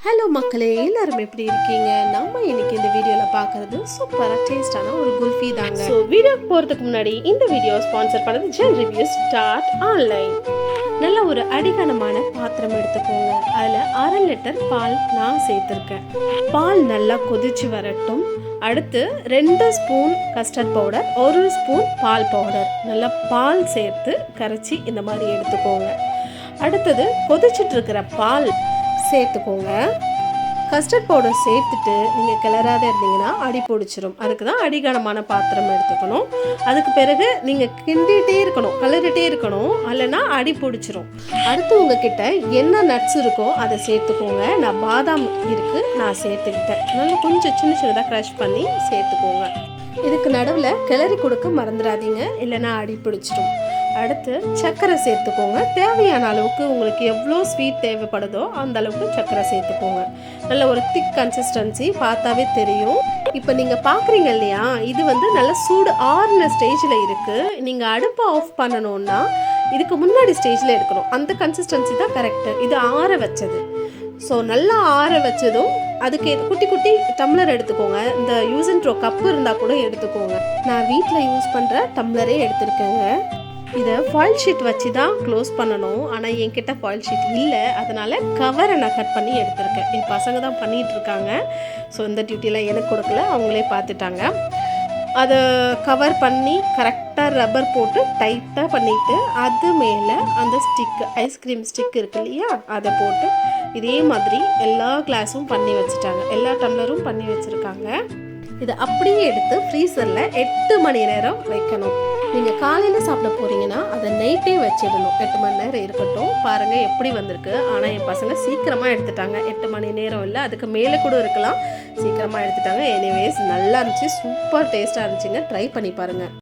Hello மக்களே, எல்லாரும் எப்படி இருக்கீங்க? நம்ம இன்னைக்கு இந்த வீடியோவில் பார்க்குறது சூப்பராக டேஸ்டான ஒரு குல்ஃபி தாங்க. ஸோ வீடியோக்கு போகிறதுக்கு முன்னாடி இந்த வீடியோ ஸ்பான்சர் பண்ணது ஜென் ரிவ்யூ ஸ்டார்ட் ஆன்லைன். நல்ல ஒரு அடிகனமான பாத்திரம் எடுத்துக்கோங்க. அதில் 1/2 லிட்டர் பால் நான் சேர்த்துருக்கேன். பால் நல்லா கொதிச்சு வரட்டும். அடுத்து 2 ஸ்பூன் கஸ்டர்ட் பவுடர், 1 ஸ்பூன் பால் பவுடர், நல்லா பால் சேர்த்து கரைச்சி இந்த மாதிரி எடுத்துக்கோங்க. அடுத்தது கொதிச்சுட்டு இருக்கிற பால் சேர்த்துக்கோங்க. கஸ்டர்ட் பவுடர் சேர்த்துட்டு நீங்கள் கிளறாத இருந்தீங்கன்னா அடி பிடிச்சிரும். அதுக்கு தான் அடிகனமான பாத்திரம் எடுத்துக்கணும். அதுக்கு பிறகு நீங்கள் கிண்டிகிட்டே இருக்கணும், கிளறிட்டே இருக்கணும், இல்லைன்னா அடி பிடிச்சிரும். அடுத்து உங்ககிட்ட என்ன நட்ஸ் இருக்கோ அதை சேர்த்துக்கோங்க. நான் பாதாம் இருக்குது, நான் சேர்த்துக்கிட்டேன். நல்லா கொஞ்சம் சின்ன சின்னதாக க்ரஷ் பண்ணி சேர்த்துக்கோங்க. இதுக்கு நடுவில் கிளறி கொடுக்க மறந்துடாதீங்க, இல்லைன்னா அடி பிடிச்சிரும். அடுத்து சர்க்கரை சேர்த்துக்கோங்க. தேவையான அளவுக்கு உங்களுக்கு எவ்வளோ ஸ்வீட் தேவைப்படுதோ அந்த அளவுக்கு சர்க்கரை சேர்த்துக்கோங்க. நல்ல ஒரு திக் கன்சிஸ்டன்சி பார்த்தாவே தெரியும். இப்போ நீங்கள் பார்க்குறீங்க இல்லையா, இது நல்ல சூடு ஆறின ஸ்டேஜில் இருக்குது. நீங்கள் அடுப்பை ஆஃப் பண்ணணுன்னா இதுக்கு முன்னாடி ஸ்டேஜில் எடுக்கணும். அந்த கன்சிஸ்டன்சி தான் கரெக்டு. இது ஆற வச்சது. ஸோ நல்லா ஆற வச்சதும் அதுக்கு குட்டி குட்டி டம்ளர் எடுத்துக்கோங்க. இந்த யூஸ் அண்ட் த்ரோ கப்பு இருந்தால் கூட எடுத்துக்கோங்க. நான் வீட்டில் யூஸ் பண்ணுற டம்ளரே எடுத்துருக்கேங்க. இதை ஃபாயில் ஷீட் வச்சு தான் க்ளோஸ் பண்ணணும். ஆனால் என்கிட்ட ஃபாயில் ஷீட் இல்லை, அதனால் கவரை நான் கட் பண்ணி எடுத்திருக்கேன். என் பசங்க தான் பண்ணிகிட்ருக்காங்க. ஸோ இந்த டியூட்டியில் எனக்கு கொடுக்கல, அவங்களே பார்த்துட்டாங்க. அதை கவர் பண்ணி கரெக்டாக ரப்பர் போட்டு டைட்டாக பண்ணிவிட்டு அது மேலே அந்த ஸ்டிக்கு, ஐஸ்கிரீம் ஸ்டிக் இருக்கு இல்லையா, அதை போட்டு இதே மாதிரி எல்லா கிளாஸும் பண்ணி வச்சுட்டாங்க. எல்லா டம்ளரும் பண்ணி வச்சுருக்காங்க. இதை அப்படியே எடுத்து ஃப்ரீசரில் 8 மணி நேரம் வைக்கணும். நீங்கள் காலையில் சாப்பிட போகிறீங்கன்னா அதை நைட்டே வச்சிடணும். 8 மணி நேரம் இருக்கட்டும். பாருங்கள் எப்படி வந்திருக்கு. ஆனால் என் பசங்க சீக்கிரமாக எடுத்துட்டாங்க. 8 மணி நேரம் இல்லை, அதுக்கு மேலே கூட இருக்கலாம். சீக்கிரமாக எடுத்துட்டாங்க. எனிவேஸ் நல்லா இருந்துச்சு, சூப்பர் டேஸ்ட்டாக இருந்துச்சுங்க. ட்ரை பண்ணி பாருங்கள்.